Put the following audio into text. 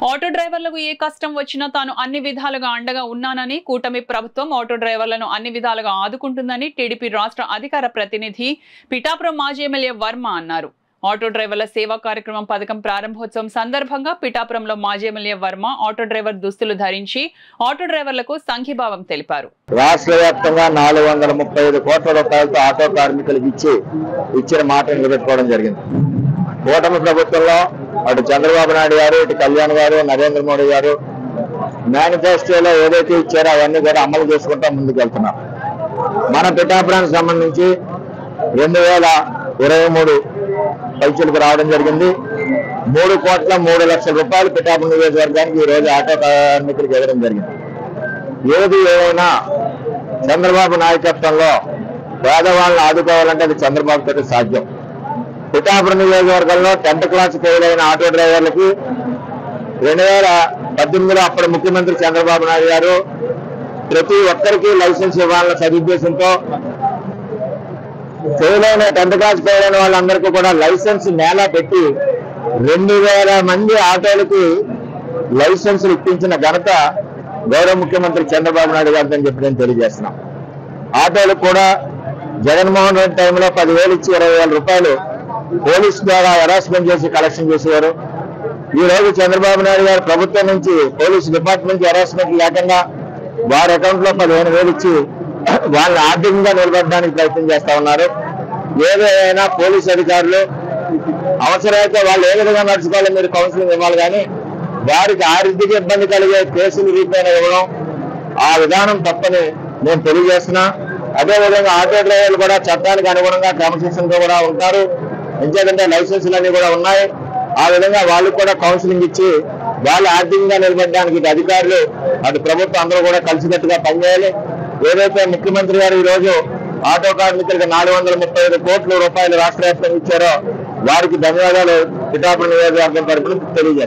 Auto డ్రైవర్లకు ఏ కష్టం వచ్చినా తాను అన్ని విధాలుగా అండగా ఉన్నానని, కూటమి ప్రభుత్వం ఆటో డ్రైవర్లను అన్ని విధాలుగా ఆదుకుంటుందని టీడీపీ రాష్ట్ర అధికార ప్రతినిధి పిఠాపురం మాజీ ఎమ్మెల్యే వర్మ అన్నారు. ఆటో డ్రైవర్ల సేవా కార్యక్రమం పథకం ప్రారంభోత్సవం సందర్భంగా పిఠాపురంలో మాజీ ఎమ్మెల్యే వర్మ ఆటో డ్రైవర్ దుస్తులు ధరించి ఆటో డ్రైవర్లకు సంఘీభావం తెలిపారు. రాష్ట్ర వ్యాప్తంగా 435 కోట్ల రూపాయలతో ఆటో కార్మికులకు ఇచ్చిన మాట నిలబెట్టుకోవడం జరిగింది. కూటమి ప్రభుత్వంలో అటు చంద్రబాబు నాయుడు గారు, ఇటు కళ్యాణ్ గారు, నరేంద్ర మోడీ గారు మేనిఫెస్టోలో ఏదైతే ఇచ్చారో అవన్నీ కూడా అమలు చేసుకుంటా ముందుకు వెళ్తున్నారు. మన పిఠాపురానికి సంబంధించి 2023 పరీక్షలకు రావడం జరిగింది. 3,03,00,000 రూపాయలు పిఠాపురం నియోజకవర్గానికి ఈ రోజు ఆటో కార్మికులకు ఇవ్వడం జరిగింది. ఏది ఏమైనా చంద్రబాబు నాయకత్వంలో పేదవాళ్ళని ఆదుకోవాలంటే అది చంద్రబాబు తోటి సాధ్యం. పిఠాపురం నియోజకవర్గంలో 10th క్లాస్ ఫెయిల్ అయిన ఆటో డ్రైవర్లకి 2018లో అప్పటి ముఖ్యమంత్రి చంద్రబాబు నాయుడు గారు ప్రతి ఒక్కరికి లైసెన్స్ ఇవ్వాలన్న సదుద్దేశంతో ఫెయిల్ అయిన 10th క్లాస్ ఫెయిల్ అయిన వాళ్ళందరికీ కూడా లైసెన్స్ నేల పెట్టి 2,000 మంది ఆటోలకి లైసెన్సులు ఇప్పించిన ఘనత గౌరవ ముఖ్యమంత్రి చంద్రబాబు నాయుడు గారిని చెప్పి నేను తెలియజేస్తున్నాం. ఆటోలకు కూడా జగన్మోహన్ రెడ్డి టైంలో 10,000 ఇచ్చి 20,000 రూపాయలు పోలీసు ద్వారా హెరాస్మెంట్ చేసి కలెక్షన్ చేసేవారు. ఈ రోజు చంద్రబాబు నాయుడు గారు ప్రభుత్వం నుంచి పోలీసు డిపార్ట్మెంట్ హెరాస్మెంట్ లేకుండా వారి అకౌంట్ లో 15,000 ఇచ్చి వాళ్ళని ఆర్థికంగా నిలబడడానికి ప్రయత్నం చేస్తా ఉన్నారు. ఏదైనా పోలీసు అధికారులు అవసరమైతే వాళ్ళు ఏ విధంగా నడుచుకోవాలో మీరు కౌన్సిలింగ్ ఇవ్వాలి, కానీ వారికి ఆర్థిక ఇబ్బంది కలిగే కేసులు రీపైన ఇవ్వడం ఆ విధానం తప్పని నేను తెలియజేస్తున్నా. అదేవిధంగా ఆటో డ్రైవర్లు కూడా చట్టానికి అనుగుణంగా క్రమశిక్షణతో కూడా ఉంటారు. ఎందుకంటే లైసెన్సులన్నీ కూడా ఉన్నాయి. ఆ విధంగా వాళ్ళకు కూడా కౌన్సిలింగ్ ఇచ్చి వాళ్ళు ఆర్థికంగా నిలబడడానికి ఇటు అధికారులు అటు ప్రభుత్వం అందరూ కూడా కలిసికట్టుగా పనిచేయాలి. ఏదైతే ముఖ్యమంత్రి గారు ఈ రోజు ఆటో కార్మికులకు 435 కోట్ల రూపాయలు రాష్ట్ర వ్యాప్తంగా ఇచ్చారో వారికి ధన్యవాదాలు పిఠాపురం నియోజకవర్గం తరఫున తెలియజేస్తారు.